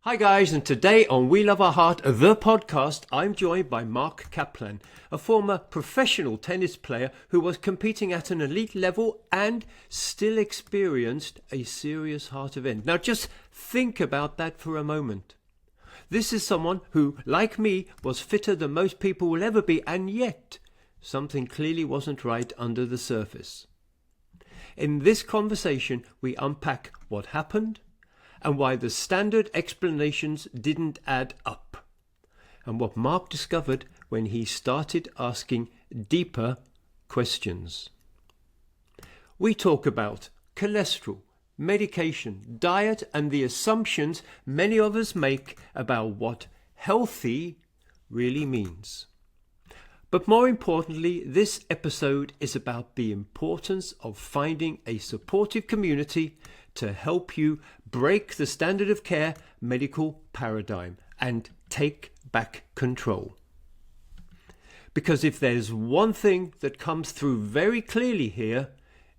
Hi guys, and today on We Love Our Heart, the podcast, I'm joined by Mark Kaplan, a former professional tennis player who was competing at an elite level and still experienced a serious heart event. Now just think about that for a moment. This is someone who, like me, was fitter than most people will ever be, and yet something clearly wasn't right under the surface. In this conversation, we unpack what happened, and why the standard explanations didn't add up, and what Mark discovered when he started asking deeper questions. We talk about cholesterol, medication, diet, and the assumptions many of us make about what healthy really means. But more importantly, this episode is about the importance of finding a supportive community to help you break the standard of care medical paradigm and take back control. Because if there's one thing that comes through very clearly here,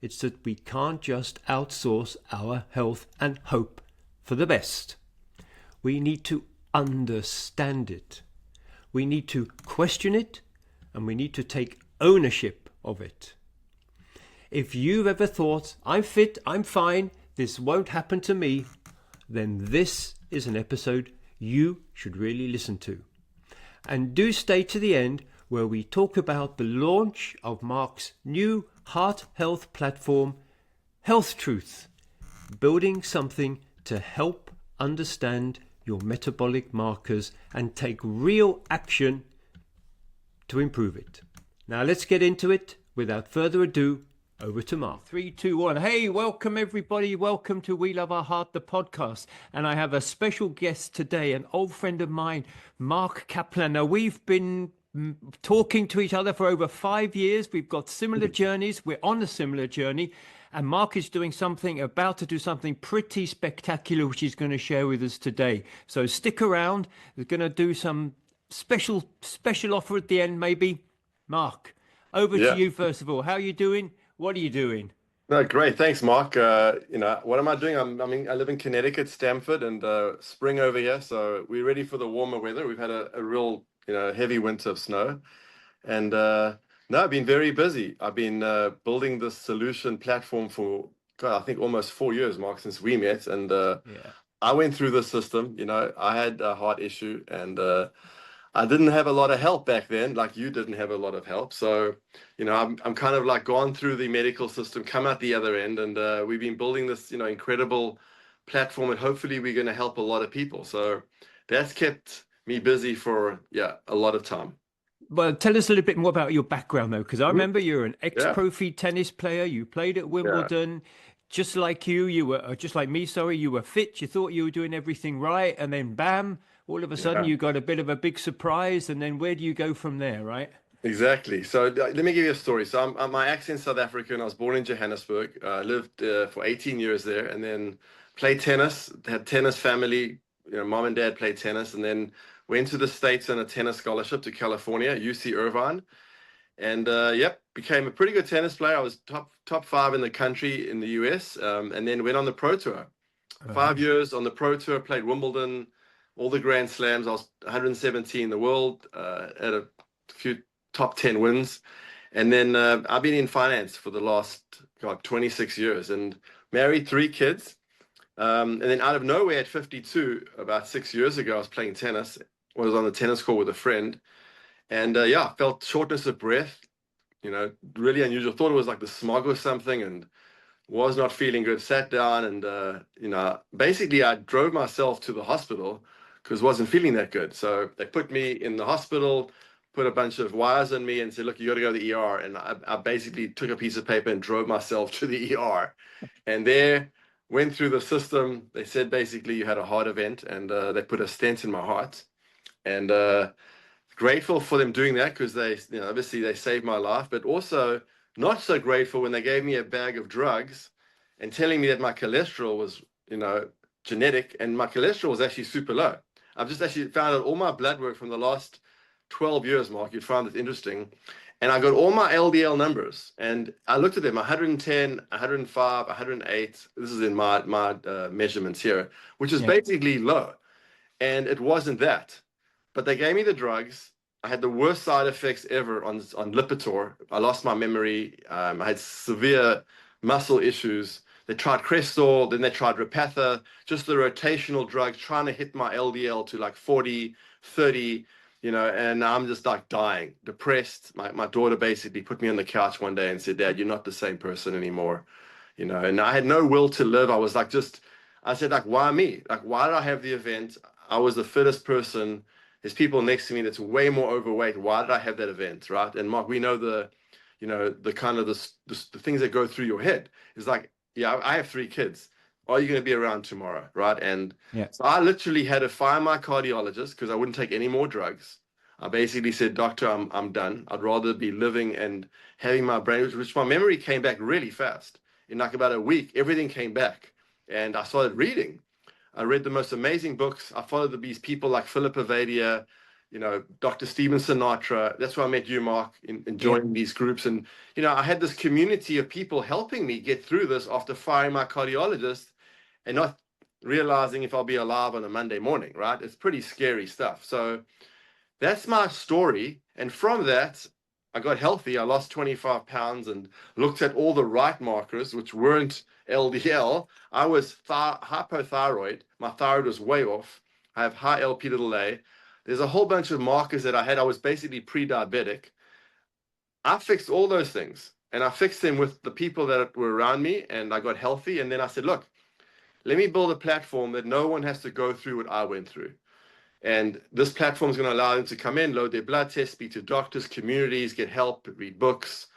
it's that we can't just outsource our health and hope for the best. We need to understand it. We need to question it, and we need to take ownership of it. If you've ever thought, I'm fit, I'm fine, this won't happen to me, then this is an episode you should really listen to. And do stay to the end, where we talk about the launch of Mark's new heart health platform, Health Truth, building something to help understand your metabolic markers and take real action to improve it. Now let's get into it. Without further ado, over to Mark. 3, 2, 1. Hey, welcome everybody. Welcome to We Love Our Heart, the podcast. And I have a special guest today, an old friend of mine, Mark Kaplan. Now, we've been talking to each other for over 5 years. We've got similar journeys. We're on a similar journey. And Mark is about to do something pretty spectacular, which he's going to share with us today. So stick around. We're going to do some special offer at the end, maybe. Mark, over to you first of all. How are you doing? What are you doing? No, great. Thanks, Mark. What am I doing? I live in Connecticut, Stamford, and spring over here. So we're ready for the warmer weather. We've had a real, heavy winter of snow. And no, I've been very busy. I've been building this solution platform for, God, I think almost 4 years, Mark, since we met. And I went through the system. I had a heart issue, and I didn't have a lot of help back then, like you didn't have a lot of help. So, I'm kind of like gone through the medical system, come out the other end, and we've been building this, incredible platform, and hopefully we're going to help a lot of people. So that's kept me busy for, a lot of time. Well, tell us a little bit more about your background, though, because I remember you're an ex-profi tennis player. You played at Wimbledon. Just like you were, just like me, sorry, you were fit. You thought you were doing everything right. And then bam, all of a sudden you got a bit of a big surprise. And then where do you go from there, right? Exactly. So let me give you a story. So my accent's South African. I was born in Johannesburg. I lived for 18 years there, and then played tennis, had tennis family. Mom and dad played tennis, and then went to the States on a tennis scholarship to California, UC Irvine. And became a pretty good tennis player. I was top 5 in the country in the US, and then went on the Pro Tour. 5 years on the Pro Tour, played Wimbledon, all the Grand Slams. I was 117 in the world, had a few top 10 wins. And then I've been in finance for the last 26 years and married 3 kids. And then out of nowhere at 52, about 6 years ago, I was playing tennis. I was on the tennis court with a friend. And felt shortness of breath, really unusual. Thought it was like the smog or something, and was not feeling good. Sat down and, basically I drove myself to the hospital because wasn't feeling that good. So they put me in the hospital, put a bunch of wires on me and said, look, you got to go to the ER. And I basically took a piece of paper and drove myself to the ER. And there, went through the system. They said basically you had a heart event, and they put a stent in my heart. And grateful for them doing that, because they, obviously they saved my life, but also not so grateful when they gave me a bag of drugs and telling me that my cholesterol was, genetic, and my cholesterol was actually super low. I've just actually found out all my blood work from the last 12 years, Mark. You'd find it interesting. And I got all my LDL numbers, and I looked at them: 110, 105, 108. This is in my measurements here, which is basically low. and it wasn't that. But they gave me the drugs. I had the worst side effects ever on Lipitor. I lost my memory. I had severe muscle issues. They tried Crestor, then they tried Repatha, just the rotational drugs, trying to hit my LDL to like 40, 30, and I'm just like dying, depressed. My daughter basically put me on the couch one day and said, Dad, you're not the same person anymore. And I had no will to live. I was like, I said, like, why me? Like, why did I have the event? I was the fittest person. There's people next to me that's way more overweight. Why did I have that event, right? And Mark, we know the kind of the things that go through your head. It's like, yeah, I have 3 kids. Are you going to be around tomorrow, right? And Yeah. so I literally had to fire my cardiologist because I wouldn't take any more drugs. I basically said, Doctor, I'm done. I'd rather be living and having my brain, which my memory came back really fast. In like about a week, everything came back, and I started reading. I read the most amazing books. I followed these people like Philip Avadia, Dr. Stephen Sinatra. That's where I met you, Mark, in joining these groups. And, I had this community of people helping me get through this after firing my cardiologist and not realizing if I'll be alive on a Monday morning, right? It's pretty scary stuff. So that's my story. And from that, I got healthy. I lost 25 pounds and looked at all the right markers, which weren't LDL. I was hypothyroid. My thyroid was way off. I have high LP little a. There's a whole bunch of markers that I had. I was basically pre-diabetic. I fixed all those things, and I fixed them with the people that were around me, and I got healthy. And then I said, look, let me build a platform that no one has to go through what I went through. And this platform is going to allow them to come in, load their blood tests, speak to doctors, communities, get help, read books.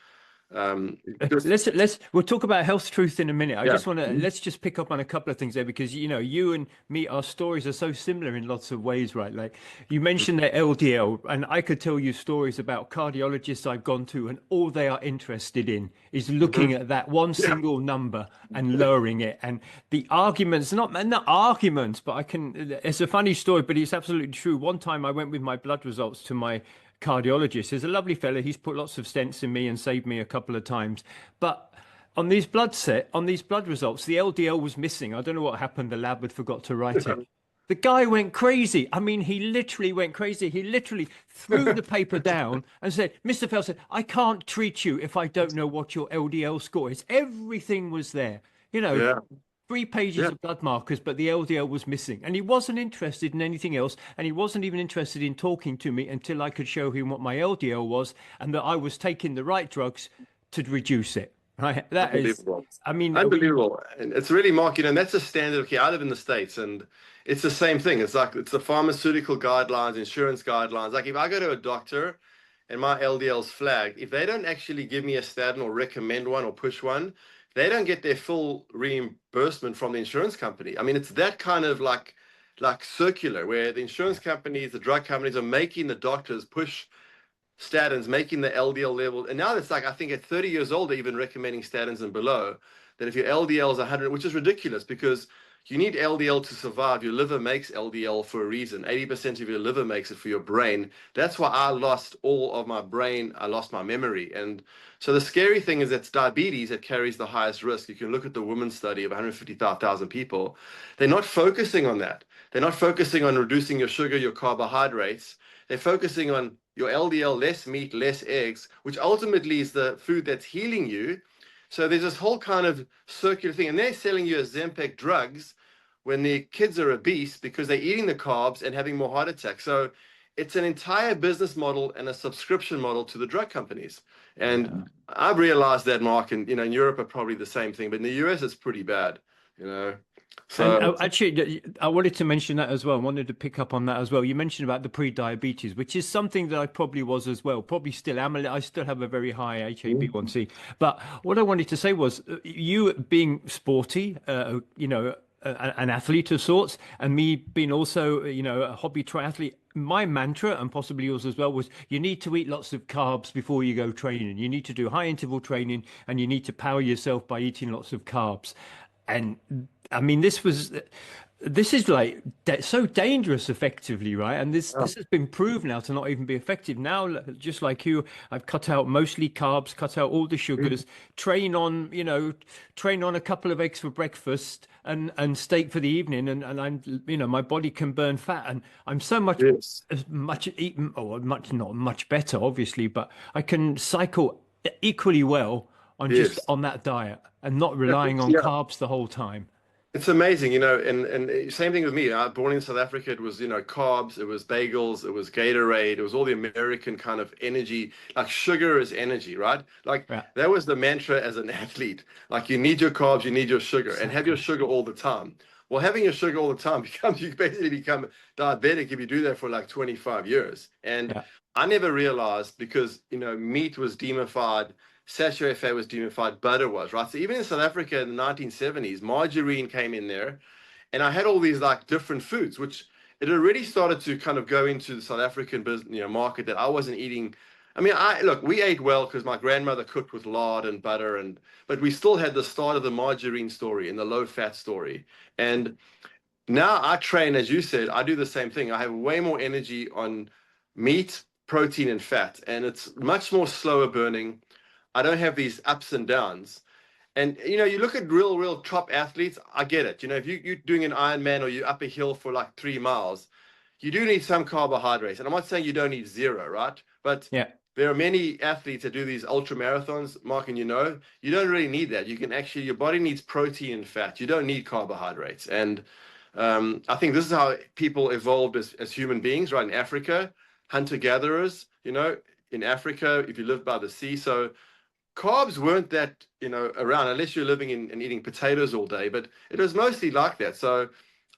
We'll talk about health truth in a minute. I Yeah. just want to let's just pick up on a couple of things there, because you and me, our stories are so similar in lots of ways, right? Like you mentioned the LDL, and I could tell you stories about cardiologists I've gone to, and all they are interested in is looking at that one single number and lowering it. And the arguments, not arguments, but it's a funny story, but it's absolutely true. One time I went with my blood results to my cardiologist. He's a lovely fella. He's put lots of stents in me and saved me a couple of times. But on these blood results, the LDL was missing. I don't know what happened. The lab had forgot to write it. The guy went crazy. I mean, he literally went crazy. He literally threw the paper down and said, Mr. Felsen, I can't treat you if I don't know what your LDL score is. Everything was there. Yeah. 3 pages of blood markers, but the LDL was missing. And he wasn't interested in anything else. And he wasn't even interested in talking to me until I could show him what my LDL was and that I was taking the right drugs to reduce it. Right? That is, I mean, unbelievable. And it's really, Mark, and that's a standard of care. I live in the States, and it's the same thing. It's the pharmaceutical guidelines, insurance guidelines. Like if I go to a doctor and my LDL's flagged, if they don't actually give me a statin or recommend one or push one, they don't get their full reimbursement from the insurance company. I mean, it's that kind of like circular, where the insurance companies, the drug companies are making the doctors push statins, making the LDL level. And now it's like, I think at 30 years old, they're even recommending statins and below, that if your LDL is 100, which is ridiculous because you need LDL to survive. Your liver makes LDL for a reason. 80% of your liver makes it for your brain. That's why I lost all of my brain. I lost my memory. And so the scary thing is it's diabetes that carries the highest risk. You can look at the women's study of 155,000 people. They're not focusing on that. They're not focusing on reducing your sugar, your carbohydrates. They're focusing on your LDL, less meat, less eggs, which ultimately is the food that's healing you. So there's this whole kind of circular thing, and they're selling you Ozempic drugs when the kids are obese because they're eating the carbs and having more heart attacks. So it's an entire business model and a subscription model to the drug companies. And I've realized that, Mark, and in Europe are probably the same thing, but in the US it's pretty bad. So and actually, I wanted to mention that as well. I wanted to pick up on that as well. You mentioned about the pre-diabetes, which is something that I probably was as well. Probably still am. I still have a very high HbA1c. But what I wanted to say was, you being sporty, an athlete of sorts, and me being also, a hobby triathlete. My mantra, and possibly yours as well, was you need to eat lots of carbs before you go training. You need to do high interval training, and you need to power yourself by eating lots of carbs. And I mean, this was this is like so dangerous effectively, right? And Yeah. this has been proved now to not even be effective. Now, just like you, I've cut out mostly carbs, cut out all the Mm. sugars, train on, train on a couple of eggs for breakfast and steak for the evening, and I'm, my body can burn fat, and I'm so much Yes. as much eaten or much not much better, obviously, but I can cycle equally well on just Yes. on that diet and not relying on Yeah. carbs the whole time. It's amazing, and same thing with me. I born in South Africa. It was, carbs, it was bagels, it was Gatorade, it was all the American kind of energy. Like sugar is energy, right? Like Yeah, that was the mantra as an athlete. Like you need your carbs, you need your sugar, and have your exactly. sugar all the time. Well, having your sugar all the time becomes you basically become diabetic if you do that for like 25 years. And Yeah. I never realized because meat was demonified, saturated fat was demonified, butter was, right? So even in South Africa in the 1970s, margarine came in there, and I had all these like different foods, which it already started to kind of go into the South African business, market that I wasn't eating. I mean, I look, we ate well because my grandmother cooked with lard and butter, but we still had the start of the margarine story and the low fat story. And now I train, as you said, I do the same thing. I have way more energy on meat, protein, and fat, and it's much more slower burning. I don't have these ups and downs. And you look at real top athletes, I get it. If you're doing an Ironman or you're up a hill for like 3 miles, you do need some carbohydrates. And I'm not saying you don't need zero, right? But Yeah. there are many athletes that do these ultra marathons, Mark, and you don't really need that. You can actually, your body needs protein and fat. You don't need carbohydrates. And I think this is how people evolved as human beings, right? In Africa, hunter-gatherers, in Africa, if you live by the sea. So carbs weren't that, around unless you're living in and eating potatoes all day, but it was mostly like that. So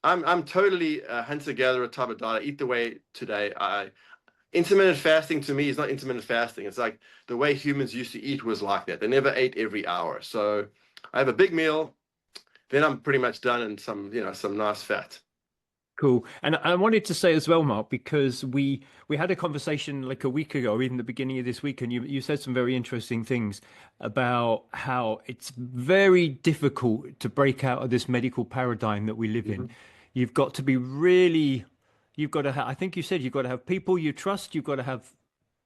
I'm totally a hunter-gatherer type of diet. I eat the way today. Intermittent fasting to me is not intermittent fasting. It's like the way humans used to eat was like that. They never ate every hour. So I have a big meal, then I'm pretty much done and some nice fat. Cool. And I wanted to say as well, Mark, because we had a conversation like a week ago, even the beginning of this week, and you said some very interesting things about how it's very difficult to break out of this medical paradigm that we live in. Mhm. You've got to be really, you've got to have, I think you said you've got to have people you trust, you've got to have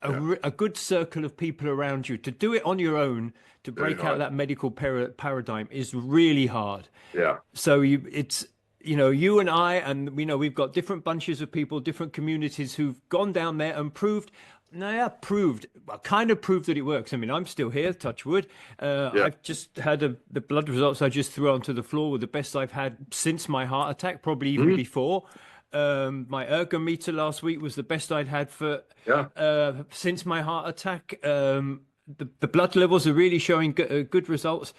Yeah, a good circle of people around you. To do it on your own, to very break out hard. that medical paradigm is really hard. Yeah. So it's you and I, and we've got different bunches of people, different communities who've gone down there and proved, well, kind of proved that it works. I mean, I'm still here, touch wood. Yeah. I've just had the blood results I just threw onto the floor were the best I've had since my heart attack, probably even Mhm. before. My ergometer last week was the best I'd had for Yeah. since my heart attack. The blood levels are really showing good results,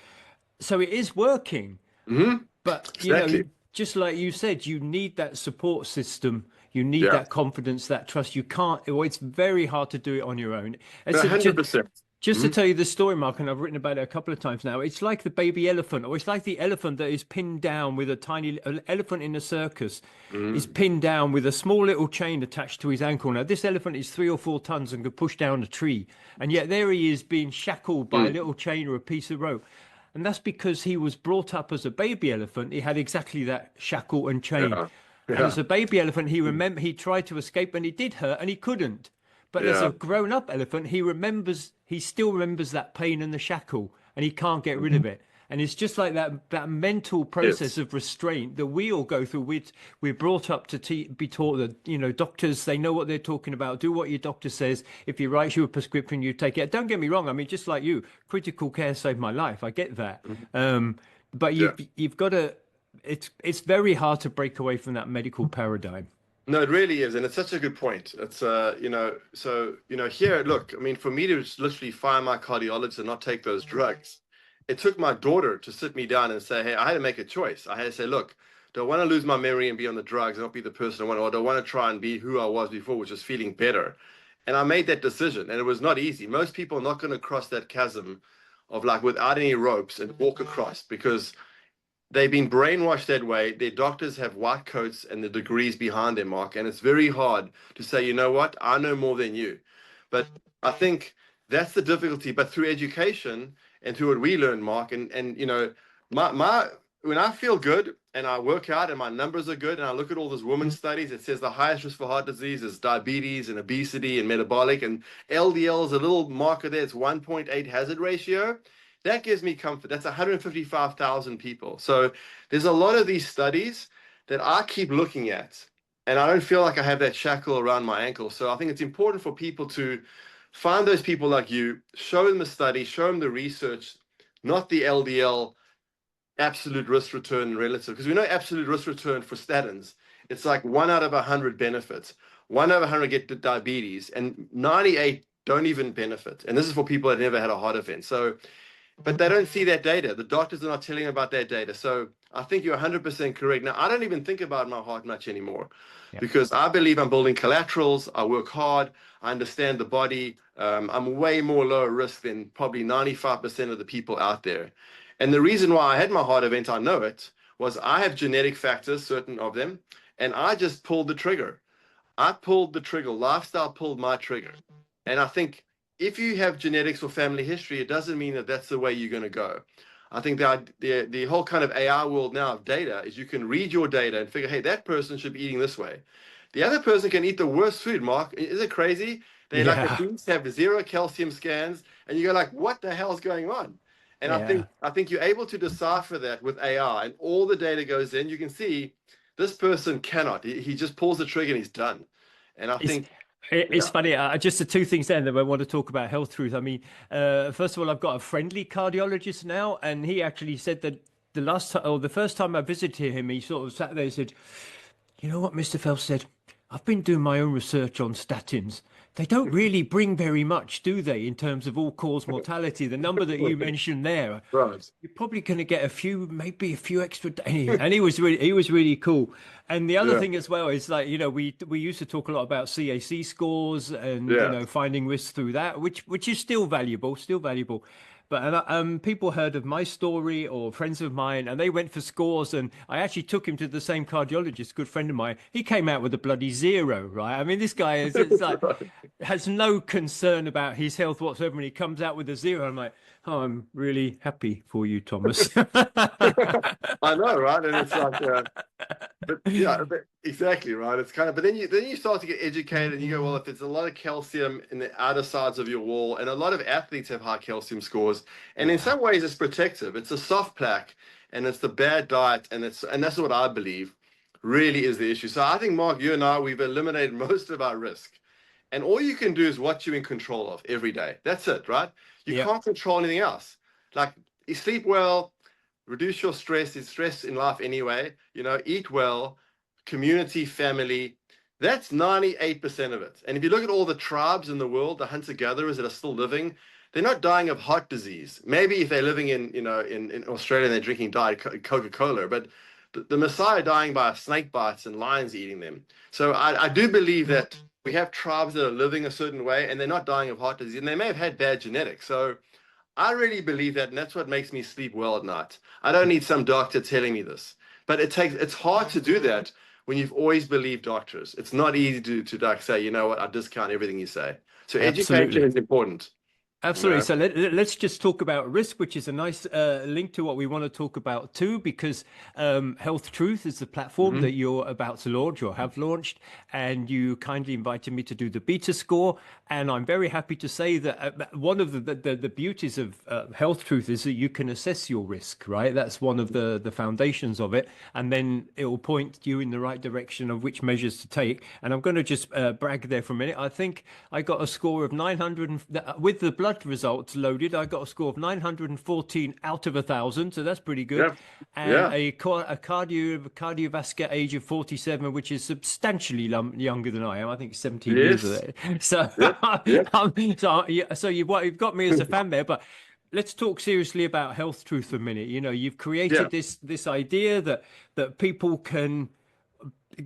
so it is working. Hmm. But Exactly. just like you said, you need that support system. You need Yeah. that confidence, that trust. You can't, well, it's very hard to do it on your own. No, It's just, 100%. just to Hmm. tell you the story, Mark, and I've written about it a couple of times now. It's like the baby elephant, or it's like the elephant that is pinned down with a tiny elephant in a circus is Hmm. pinned down with a small little chain attached to his ankle. Now, this elephant is 3 or 4 tons and could push down a tree. And yet there he is being shackled by a Hmm. little chain or a piece of rope. And that's because he was brought up as a baby elephant. He had exactly that shackle and chain. Yeah. And as Yeah. a baby elephant, he tried to escape and he did hurt and he couldn't. But as a Yeah. grown up elephant, he still remembers that pain and the shackle and he can't get rid Mhm. of it. And it's just like that mental process Yes. of restraint that we all go through. We're brought up to be taught that, doctors, they know what they're talking about. Do what your doctor says. If he writes you a prescription, you take it. Don't get me wrong. I mean, just like you, critical care saved my life. I get that. Mhm. But Yeah. you've got to, it's very hard to break away from that medical paradigm. No, it really is, and it's such a good point. It's so here, look, I mean, for me to just literally fire my cardiologist and not take those drugs, it took my daughter to sit me down and say, hey, I had to make a choice. I had to say, look, do I want to lose my memory and be on the drugs and not be the person I want, or do I want to try and be who I was before, which is feeling better? And I made that decision, and it was not easy. Most people are not going to cross that chasm of like without any ropes and walk across because they've been brainwashed that way. Their doctors have white coats and the degrees behind them, Mark, and it's very hard to say, you know what, I know more than you. But I think that's the difficulty. But through education and through what we learn, Mark, and my when I feel good and I work out and my numbers are good and I look at all those women's studies, it says the highest risk for heart disease is diabetes and obesity and metabolic, and LDL is a little marker there. It's 1.8 hazard ratio. That gives me comfort. That's 155,000 people. So there's a lot of these studies that I keep looking at, and I don't feel like I have that shackle around my ankle. So I think it's important for people to find those people like you, show them the study, show them the research, not the LDL absolute risk return relative, because we know absolute risk return for statins, it's like 1 out of 100 benefits. 1 out of 100 get the diabetes, and 98 don't even benefit. And this is for people that never had a heart event. So, but they don't see that data. The doctors are not telling them about that data. So I think you're 100% correct. Now, I don't even think about my heart much anymore because I believe I'm building collaterals. I work hard. I understand the body. I'm way more lower risk than probably 95% of the people out there. And the reason why I had my heart event, I know it, was I have genetic factors, certain of them, and I just pulled the trigger. I pulled the trigger. Lifestyle pulled my trigger. And I think if you have genetics or family history, it doesn't mean that that's the way you're going to go. I think that the whole kind of AI world now of data is you can read your data and figure, hey, that person should be eating this way. The other person can eat the worst food, Mark. Is it crazy? They like Yeah. obese, have zero calcium scans, and you go like, what the hell's going on? And Yeah. I think you're able to decipher that with AI, and all the data goes in. You can see this person cannot. He just pulls the trigger and he's done. And I It's think, it's yeah, funny. Just the two things then that I want to talk about health truth. I mean, first of all, I've got a friendly cardiologist now, and he actually said that the last time or the first time I visited him, he sort of sat there and said, "You know what, Mr. Phelps said? I've been doing my own research on statins. They don't really bring very much, do they, in terms of all-cause mortality? The number that you mentioned there, right. you're probably going to get a few, maybe a few extra." And he was really cool. And the other Yeah, thing as well is like, we used to talk a lot about CAC scores and, yeah. finding risks through that, which is still valuable, still valuable. But people heard of my story or friends of mine, and they went for scores. And I actually took him to the same cardiologist, good friend of mine. He came out with a bloody zero, right? I mean, this guy is it's like has no concern about his health whatsoever, and he comes out with a zero. I'm like, oh, I'm really happy for you, Thomas. I know, right? And it's like, but yeah, exactly, right. It's kind of, but then you start to get educated, and you go, well, if there's a lot of calcium in the outer sides of your wall, and a lot of athletes have high calcium scores, and in Yeah, some ways it's protective. It's a soft plaque, and it's the bad diet, and that's what I believe really is the issue. So I think, Mark, you and I, we've eliminated most of our risk. And all you can do is what you're in control of every day. That's it, right? You yeah, can't control anything else. Like you sleep well, reduce your stress. It's stress in life anyway. Eat well, community, family. That's 98% of it. And if you look at all the tribes in the world, the hunter-gatherers that are still living, they're not dying of heart disease. Maybe if they're living in Australia and they're drinking Diet Coca-Cola, but the Messiah dying by snake bites and lions eating them. So I do believe that we have tribes that are living a certain way and they're not dying of heart disease, and they may have had bad genetics. So I really believe that, and that's what makes me sleep well at night. I don't need some doctor telling me this, but it's hard to do that when you've always believed doctors. It's not easy to like say, you know what, I discount everything you say. So education absolutely. is important. you Absolutely. know. So let's just talk about risk, which is a nice link to what we want to talk about too, because Health Truth is the platform Mhm. that you're about to launch or have launched, and you kindly invited me to do the beta score. And I'm very happy to say that one of the beauties of Health Truth is that you can assess your risk, right? That's one of the foundations of it, and then it will point you in the right direction of which measures to take. And I'm going to just brag there for a minute. I think I got a score of 900 with the blood results loaded. I got a score of 914 out of 1,000, so that's pretty good. Yeah. And Yeah. a cardiovascular age of 47, which is substantially younger than I am. I think 17 years of Yes. it. So, Yep. Yep. so you've got me as a fan there, but let's talk seriously about Health Truth for a minute. You've Yeah. created this idea that people can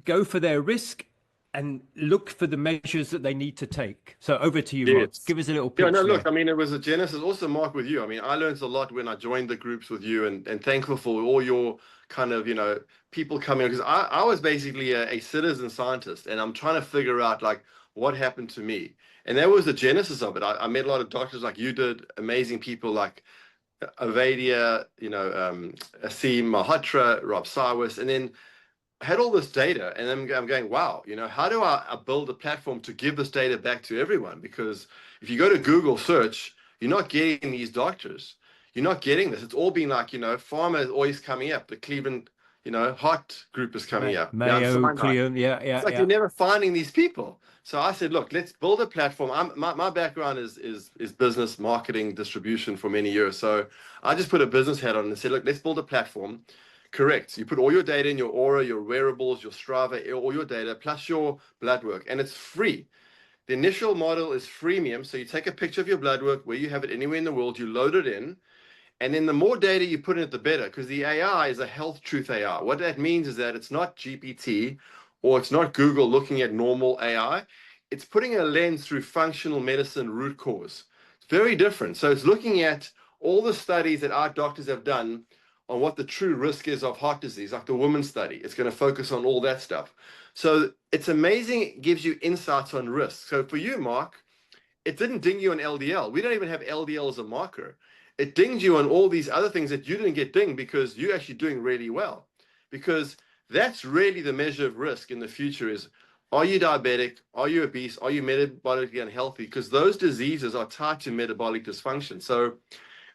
go for their risk and look for the measures that they need to take. So over to you, Mark. Yes. Give us a little Yeah, no, pitch look, there. I mean, it was a genesis also, Mark, with you. I mean, I learned a lot when I joined the groups with you, and thankful for all your kind of, people coming, because I was basically a citizen scientist, and I'm trying to figure out like what happened to me. And that was the genesis of it. I met a lot of doctors like you did, amazing people like Avadia, Asim Malhotra, Rob Sawis, and then I had all this data, and then I'm going, wow, how do I build a platform to give this data back to everyone? Because if you go to Google search, you're not getting these doctors. You're not getting this. It's all been like, pharma is always coming up. The Cleveland, Heart Group is coming up. Mount Mayo, Sinai. Cleon, yeah, It's yeah, like you're yeah. never finding these people. So I said, look, let's build a platform. My background is business, marketing, distribution for many years. So I just put a business hat on and said, look, let's build a platform. Correct. So you put all your data in your Aura, your wearables, your Strava, all your data, plus your blood work, and it's free. The initial model is freemium. So you take a picture of your blood work where you have it anywhere in the world, you load it in, and then the more data you put in it, the better, because the AI is a health truth AI. What that means is that it's not GPT or it's not Google looking at normal AI. It's putting a lens through functional medicine root cause. It's very different. So it's looking at all the studies that our doctors have done on what the true risk is of heart disease, like the women's study. It's going to focus on all that stuff. So it's amazing. It gives you insights on risk. So for you, Mark, it didn't ding you on LDL. We don't even have LDL as a marker. It dinged you on all these other things that you didn't get dinged because you're actually doing really well. Because that's really the measure of risk in the future is, are you diabetic? Are you obese? Are you metabolically unhealthy? Because those diseases are tied to metabolic dysfunction. So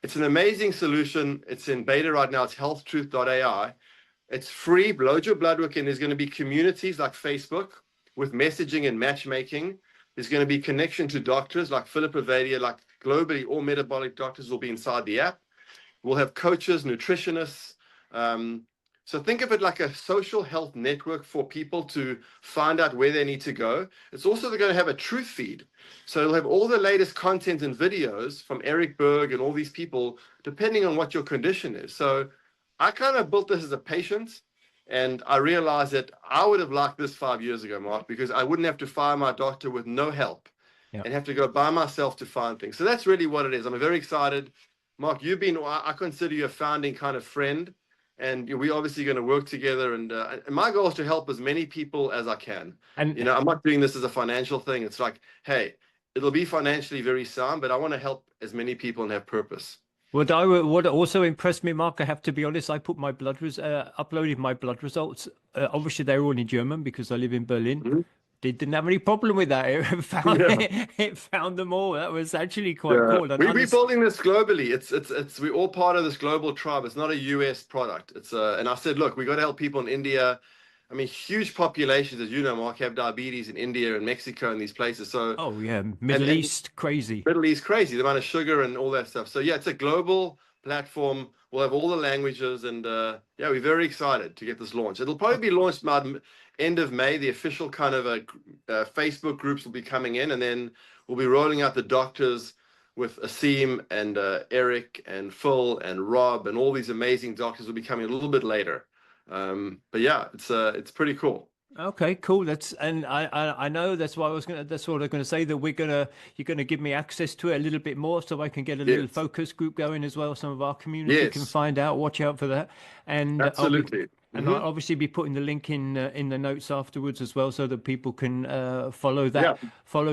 it's an amazing solution. It's in beta right now. It's healthtruth.ai. It's free. Load your blood work in. There's going to be communities like Facebook with messaging and matchmaking. There's going to be connection to doctors like Philip Avadia, like globally, all metabolic doctors will be inside the app. We'll have coaches, nutritionists. So think of it like a social health network for people to find out where they need to go. It's also going to have a truth feed. So it'll have all the latest content and videos from Eric Berg and all these people, depending on what your condition is. So I kind of built this as a patient. And I realized that I would have liked this 5 years ago, Mark, because I wouldn't have to fire my doctor with no help Yeah. and have to go by myself to find things. So that's really what it is. I'm very excited. Mark, I consider you a founding kind of friend, and we're obviously going to work together. And my goal is to help as many people as I can. And I'm not doing this as a financial thing. It's like, hey, it'll be financially very sound, but I want to help as many people and have purpose. what also impressed me, Mark, I have to be honest, I put my uploaded my blood results. Obviously, they're all in German because I live in Berlin. Mhm. Didn't have any problem with that. Yeah. It found them all. That was actually quite Yeah, cool. And we're building this globally. It's we're all part of this global tribe. It's not a US product. And I said, look, we got to help people in India. I mean, huge populations, as you know, Mark, have diabetes in India and Mexico and these places. So, oh yeah, and Middle East crazy. Middle East crazy, the amount of sugar and all that stuff. So yeah, it's a global platform. We'll have all the languages, and yeah, we're very excited to get this launched. It'll probably be launched by the end of May. The official kind of Facebook groups will be coming in, and then we'll be rolling out the doctors with Asim and Eric and Phil and Rob and all these amazing doctors will be coming a little bit later. But yeah, it's pretty cool. Okay, cool. I know that's what I'm gonna say that you're gonna give me access to it a little bit more so I can get a little Yes, focus group going as well. Some of our community can yes, find out. Watch out for that, and absolutely. I'll Hmm. obviously be putting the link in the notes afterwards as well so that people can Yeah. follow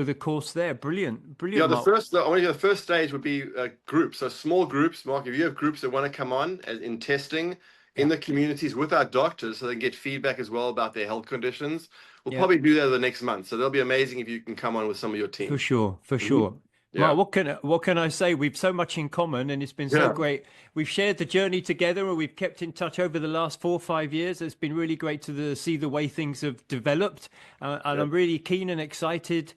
the course there. Brilliant, Yeah, brilliant, Mark. I want to the first stage would be groups, so small groups. Mark, if you have groups that want to come on in testing in Yeah, the communities with our doctors, so they can get feedback as well about their health conditions, we'll yeah. probably do that the next month. So that'll be amazing if you can come on with some of your For team. sure, for Hmm. sure. Mark, Yeah, what can I say? We've so much in common, and it's been so yeah, great. We've shared the journey together, and we've kept in touch over the last 4 or 5 years. It's been really great see the way things have developed, and yeah, I'm really keen and excited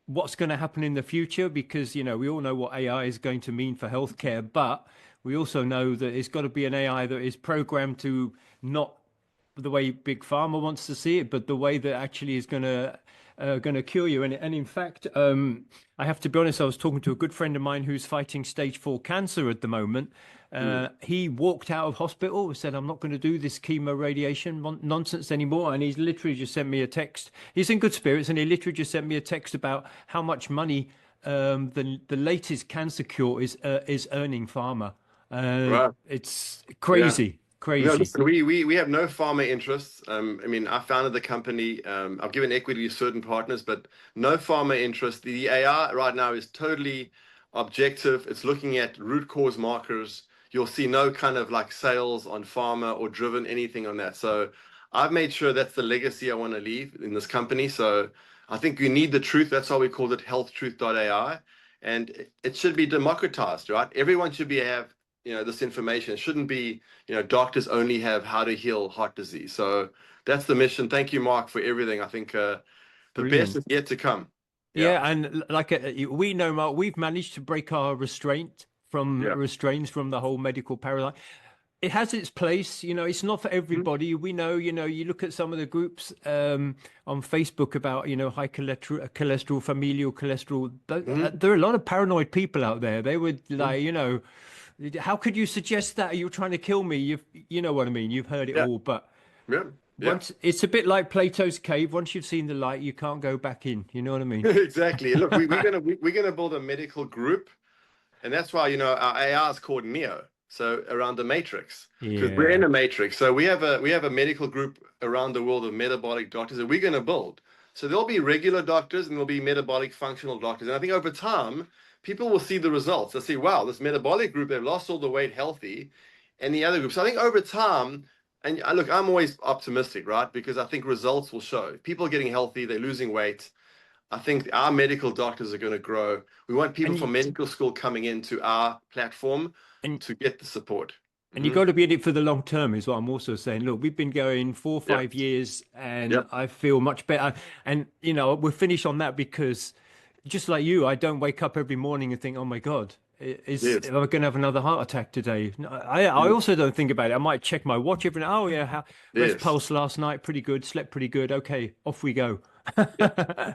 what's going to happen in the future because we all know what AI is going to mean for healthcare, but we also know that it's got to be an AI that is programmed to not the way big pharma wants to see it, but the way that actually is going to cure you. And in fact, I have to be honest. I was talking to a good friend of mine who's fighting stage 4 cancer at the moment. mm, He walked out of hospital, said, "I'm not going to do this chemo radiation nonsense anymore." And he's literally just sent me a text. He's in good spirits, and he literally just sent me a text about how much money the latest cancer cure is earning pharma. right. It's Yeah. crazy, No, crazy. listen, we have no pharma interests. I mean, I founded the company. I've given equity to certain partners, but no pharma interest. The AI right now is totally objective. It's looking at root cause markers. you'll see no kind of like sales on pharma or driven anything on that. So I've made sure that's the legacy I want to leave in this company. So I think you need the truth. That's why we called it healthtruth.ai. And it should be democratized, right? Everyone should be have, this information. It shouldn't be, doctors only have how to heal heart disease. So that's the mission. Thank you, Mark, for everything. I think the best Brilliant. is yet to come. Yeah. Yeah, and like we know, Mark, we've managed to break our Yeah. restraints from the whole medical paradigm. It has its place, it's not for Mhm. everybody. We know, you look at some of the groups on Facebook about, high cholesterol, familial cholesterol. Mhm. There are a lot of paranoid people out there. They would like, how could you suggest that? You're trying to kill me. You know what I mean? You've heard it Yeah. all, but Yeah. Yeah. once it's a bit like Plato's cave. Once you've seen the light, you can't go back in. You know what I mean? Exactly. Look, we're gonna build a medical group, and that's why our AI is called Neo. So around the matrix, because we're in Yeah. a matrix. So we have a medical group around the world of metabolic doctors that we're going to build. So there'll be regular doctors and there'll be metabolic functional doctors. And I think over time, people will see the results. They'll see, wow, this metabolic group, they've lost all the weight healthy, and the other groups. So I think over time, and look, I'm always optimistic, right? Because I think results will show. People are getting healthy, they're losing weight. I think our medical doctors are going to grow. We want people And from you, medical school coming into our platform and to get the support. And you've Hmm. got to be in it for the long term, is what I'm also saying. Look, we've been going four or Yeah, 5 years, and yeah, I feel much better. And we're finished on that because, just like you, I don't wake up every morning and think, "Oh my God, yes, am I going to have another heart attack today?" No, I yes, also don't think about it. I might check my watch every night. Oh yeah, rest yes, pulse last night, pretty good. Slept pretty good. Okay, off we go. yeah,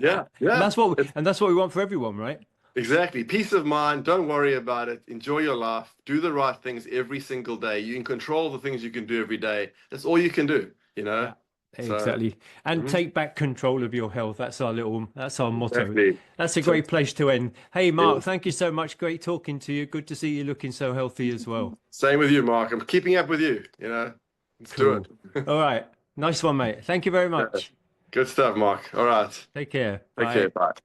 yeah, And yeah. that's what we want for everyone, right? Exactly. Peace of mind. Don't worry about it. Enjoy your life. Do the right things every single day. You can control the things you can do every day. That's all you can do, you know? Yeah, So, exactly. And mhm, take back control of your health. That's our motto. exactly. That's a So, great place to end. Hey, Mark, yes. thank you so much. Great talking to you. Good to see you looking so healthy as well. Same with you, Mark. I'm keeping up with you. Let's do Cool. it. All right. Nice one, mate. Thank you very Yeah. much. Good stuff, Mark. All right. Take care. Take care. Bye. Bye.